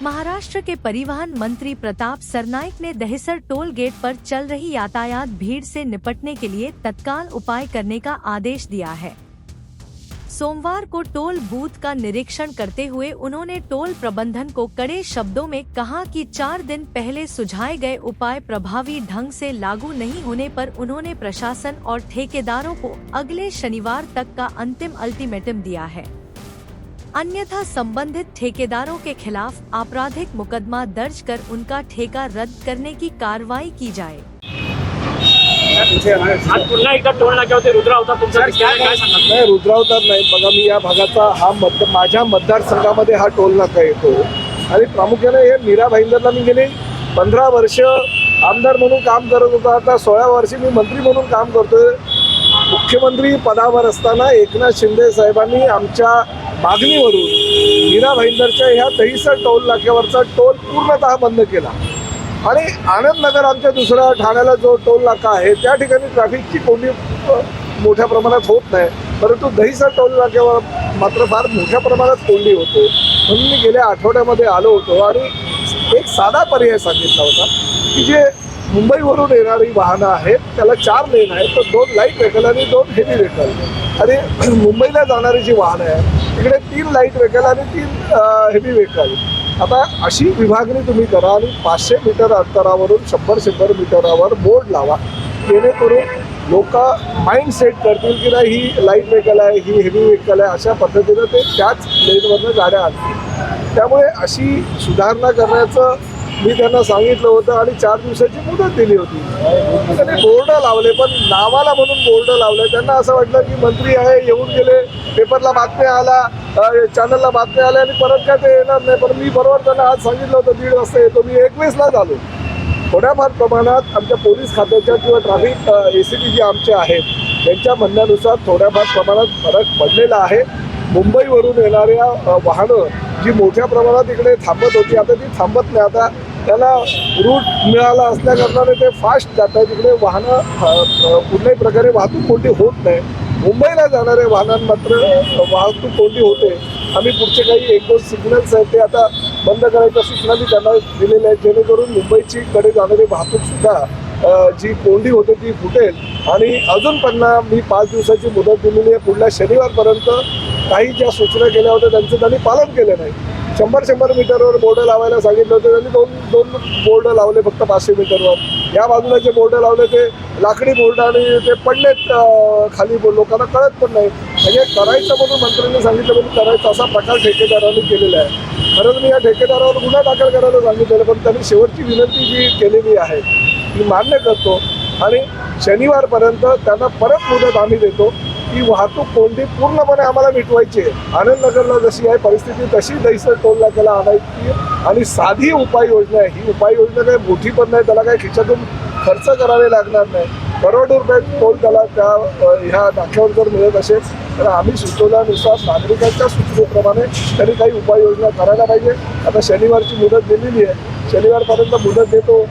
महाराष्ट्र के परिवहन मंत्री प्रताप सरनाईक ने दहिसर टोल गेट पर चल रही यातायात भीड़ से निपटने के लिए तत्काल उपाय करने का आदेश दिया है। सोमवार को टोल बूथ का निरीक्षण करते हुए उन्होंने टोल प्रबंधन को कड़े शब्दों में कहा कि 4 दिन पहले सुझाए गए उपाय प्रभावी ढंग से लागू नहीं होने पर उन्होंने प्रशासन और ठेकेदारों को अगले शनिवार तक का अंतिम अल्टीमेटम दिया है। अन्यथा संबंधित ठेकेदारों के खिलाफ आपराधिक मुकदमा दर्ज कर उनका ठेका रद्द करने की कार्रवाई की जाए। आज पुन्हा एकदा टोल नाक्यावरती रुद्रावतार तुमचा काय सांगाल? नाही, रुद्रावतार नाही बघा, मी या भागाचा माझ्या मतदारसंघामध्ये हा टोल नाका येतो आणि प्रामुख्याने हे मीरा भाईंदरला मी गेली 15 वर्ष आमदार म्हणून काम करत होतो। आता 16 वर्षी मी मंत्री म्हणून काम करतोय। मुख्यमंत्री पदावर असताना एकनाथ शिंदे साहेबांनी आमच्या मागणीवरून मीरा भाईंदरच्या ह्या दहिसर टोल नाक्यावरचा टोल पूर्णतः बंद केला आणि आनंदनगर आमच्या दुसरा ठाण्याला जो टोल नाका आहे त्या ठिकाणी ट्रॅफिकची कोंडी मोठ्या प्रमाणात होत नाही, परंतु दहिसर टोल नाक्यावर मात्र फार मोठ्या प्रमाणात कोंडी होते। म्हणून मी गेल्या आठवड्यामध्ये आलो होतो आणि एक साधा पर्याय सांगितला होता की जे मुंबईवरून येणारी वाहनं आहेत त्याला 4 लेन आहेत, तर 2 लाईट व्हेकल आणि 2 हेवी व्हेकल, आणि मुंबईला जाणारी जी वाहनं आहे तिकडे 3 लाईट व्हेकल आणि 3 हेवी व्हेकल। आता अशी विभागणी तुम्ही करा आणि 500 मीटर अंतरावरून 100 मीटरावर बोर्ड लावा, जेणेकरून लोक माइंड सेट करतील की नाही ही लाईट व्हेकल आहे, ही हेवी व्हेकल आहे, अशा पद्धतीनं ते त्याच लेनवरनं गाड्या आणतील। त्यामुळे अशी सुधारणा करण्याचं मी त्यांना सांगितलं होतं आणि 4 दिवसाची मुदत दिली होती। त्यांनी बोर्ड लावले, पण नावाला म्हणून बोर्ड लावले। त्यांना असं वाटलं की मंत्री आहे, येऊन गेले, पेपरला बातम्या आला, चॅनलला बातम्या आल्या आणि परत काय ते येणार नाही। पण मी बरोबर त्यांना आज सांगितलं होतं 1:30 वाजता येतो, मी 21लाच आलो। थोड्याफार प्रमाणात आमच्या पोलीस खात्याच्या किंवा ट्रॅफिक ACP जे आमचे आहेत त्यांच्या म्हणण्यानुसार थोड्याफार प्रमाणात फरक पडलेला आहे। मुंबईवरून येणाऱ्या वाहनं जी मोठ्या प्रमाणात इकडे थांबत होती आता ती थांबत नाही। आता त्याला रूट मिळाला असल्याकारणाने ते फास्ट जातात, इकडे वाहनं कुठल्याही प्रकारे वाहतूक कोंडी होत नाही। मुंबईला जाणाऱ्या वाहनांमात्र वाहतूक कोंडी होते। आम्ही पुढचे काही 1-2 सिग्नल्स आहेत ते आता बंद करायच्या सूचना मी त्यांना दिलेल्या आहेत, जेणेकरून मुंबईची कडे जाणारी वाहतूकसुद्धा जी कोंडी होते ती फुटेल। आणि अजून पण मी 5 दिवसाची मुदत दिलेली आहे, पुढल्या शनिवारपर्यंत काही ज्या सूचना केल्या होत्या त्यांचं त्यांनी पालन केलं नाही। 100 मीटरवर बोर्ड लावायला सांगितलं होतं, त्यांनी दोन बोर्ड लावले फक्त 500 मीटरवर। या बाजूला जे बोर्ड लावले ते लाकडी बोर्ड आणि ते पडलेत खाली, लोकांना कळत पण नाही। म्हणजे करायचं म्हणून मंत्र्यांनी सांगितलं म्हणून करायचं असा प्रकार ठेकेदारांनी केलेला आहे। खरंच मी या ठेकेदारावर गुन्हा दाखल करायला सांगितलेलं, पण त्यांनी शेवटची विनंती जी केलेली आहे ती मान्य करतो आणि शनिवारपर्यंत त्यांना परत मुदत आम्ही देतो की वाहतूक कोंडी पूर्णपणे आम्हाला मिटवायची आहे। आनंदनगरला जशी आहे परिस्थिती तशी दहिसर टोल नाक्याला आणायची आणि साधी उपाययोजना आहे ही। उपाययोजना काही मोठी पण नाही, त्याला काही खिशातून खर्च करावे लागणार नाही। करोडो रुपये टोल त्याला त्या ह्या नाक्यावर जर मिळत असेल तर आम्ही सुचवल्यानुसार नागरिकांच्या सूचनेप्रमाणे त्यांनी काही उपाययोजना करायला पाहिजे। आता शनिवारची मुदत दिलेली आहे, शनिवारपर्यंत मुदत देतो।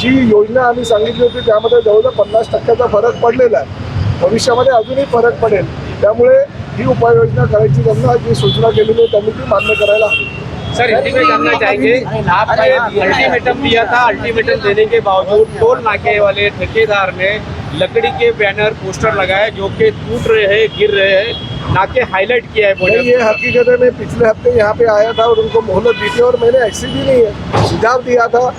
जी योजना आम्ही सांगितली होती त्यामध्ये जवळजवळ 50% फरक पडलेला आहे, भविष्यामध्ये अजूनही फरक पडेल। त्यामुळे ही उपाययोजना करायची त्यांना जी सूचना केलेली आहे त्यांनी ती मान्य करायला हवी। सर, हिंदी में जानना चाहेंगे, आपने अल्टीमेटम दिया था, अल्टीमेटम देने के बावजूद टोल नाके वाले ठेकेदार ने लकड़ी के बैनर पोस्टर लगाए जो कि टूट रहे हैं, गिर रहे हैं, नाके हाईलाइट किया है। ये हकीकत है, मैं पिछले हफ्ते यहाँ पे आया था और उनको मोहलत दी थी और मैंने ऐसी भी नहीं है सुझाव दिया था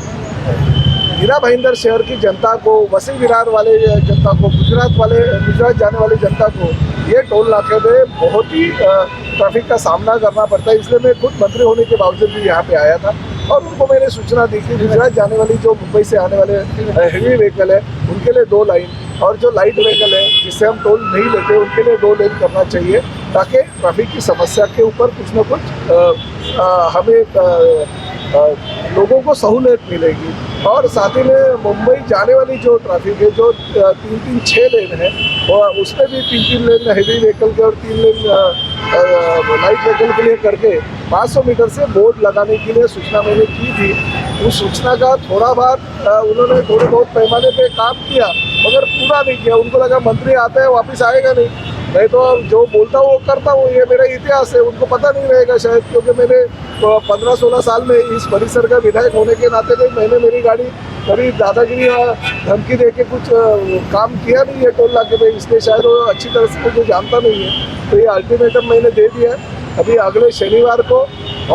मीरा भाईंदर शहर की जनता को, वसी विरार वाले जनता को, गुजरात जाने वाली जनता को ये टोल नाके में बहुत ही ट्रैफिक का सामना करना पड़ता है। इसलिए मैं खुद मंत्री होने के बावजूद भी यहाँ पे आया था और उनको मैंने सूचना दी कि गुजरात जाने वाली जो मुंबई से आने वाले हेवी व्हीकल है उनके लिए 2 लाइन और जो लाइट व्हीकल है जिससे हम टोल नहीं लेते उनके लिए 2 लेन करना चाहिए, ताकि ट्रैफिक की समस्या के ऊपर कुछ न कुछ हमें लोगों को सहूलियत मिलेगी। और साथ ही में मुंबई जाने वाली जो ट्रैफिक है जो 3-6 लेन है और उसमें भी 3 लेन हेवी व्हीकल के और 3 लेन लाइट व्हीकल के लिए करके 500 मीटर से बोर्ड लगाने के लिए सूचना मैंने की थी। उस सूचना का थोड़ा उन्होंने थोड़े बहुत पैमाने पे काम किया मगर पूरा नहीं किया। उनको लगा मंत्री आता है वापस आएगा नहीं, नहीं तो जो बोलता हूँ वो करता हूँ, ये मेरा इतिहास है। उनको पता नहीं रहेगा शायद, क्योंकि मैंने 15-16 साल में इस परिसर का विधायक होने के नाते कोई मैंने मेरी गाड़ी कभी दादागिरी या धमकी दे के कुछ काम किया नहीं है टोल नाके पे, इसलिए शायद वो अच्छी तरह से मुझे जानता नहीं है। तो ये अल्टीमेटम मैंने दे दिया है। अभी अगले शनिवार को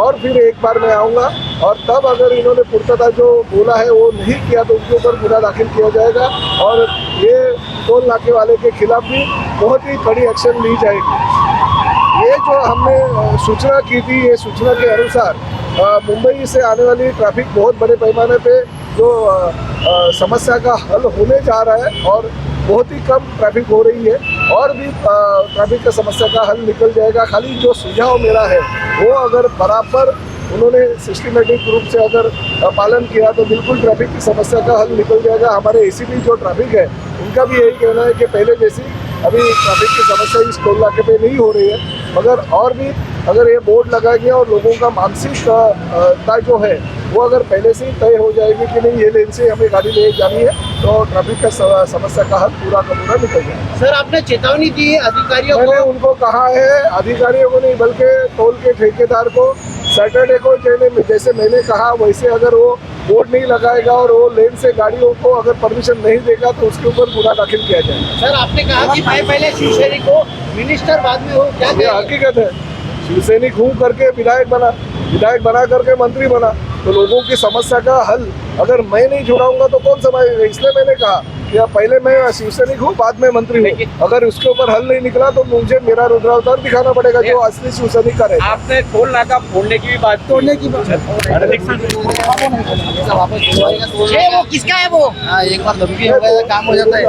और फिर एक बार मैं आऊँगा, और तब अगर इन्होंने पूर्णतः जो बोला है वो नहीं किया तो उनके ऊपर गुना दाखिल किया जाएगा, और ये टोल नाके वाले के खिलाफ भी बहुत ही कड़ी एक्शन ली जाएगी। ये जो हमने सूचना की थी, ये सूचना के अनुसार मुंबई से आने वाली ट्रैफिक बहुत बड़े पैमाने पे जो समस्या का हल होने जा रहा है, और बहुत ही कम ट्रैफिक हो रही है, और भी ट्रैफिक का समस्या का हल निकल जाएगा। खाली जो सुझाव मेरा है वो अगर बराबर उन्होंने सिस्टमेटिक रूप से अगर पालन किया तो बिल्कुल ट्रैफिक की समस्या का हल निकल जाएगा। हमारे एसीपी जो ट्रैफिक है उनका भी यही कहना है कि पहले जैसी अभी ट्रैफिक की समस्या इस टोल नाके पे नहीं हो रही है, मगर और भी अगर ये बोर्ड लगा गया और लोगों का मानसिकता जो है वो अगर पहले से ही तय हो जाएगी कि नहीं ये लेन से हमें गाड़ी ले जानी है, तो ट्रैफिक का समस्या का हल पूरा का पूरा निकल जाएगा। सर, आपने चेतावनी दी है अधिकारियों को? मैंने उनको कहा है, अधिकारियों को नहीं बल्कि टोल के ठेकेदार को, सैटरडे को जैसे मैंने कहा वैसे अगर वो बोर्ड नहीं लगाएगा और वो लेन से गाड़ियों को अगर परमिशन नहीं देगा तो उसके ऊपर गुना दाखिल किया जाएगा। सर, आपने कहा कि मैं पहले शिवसेना को मिनिस्टर बाद में हो, क्या ये हकीकत है। शिवसैनिक हूँ करके विधायक बना, विधायक बना करके मंत्री बना, तो लोगों की समस्या का हल अगर मैं नहीं जुड़ाऊंगा तो कौन समझेगा। इसलिए मैंने कहा कि पहले मैं शिवसैनिक हूँ बाद में मंत्री हूँ, अगर उसके ऊपर हल नहीं निकला तो मुझे मेरा रुद्रावतार दिखाना पड़ेगा जो असली शिवसैनिक का रहेगा। आपने टोल नाका फोड़ने की भी बात, तोड़ने की बात, वो किसका है वो? हाँ, एक बार धमकी हो गया काम हो जाता है।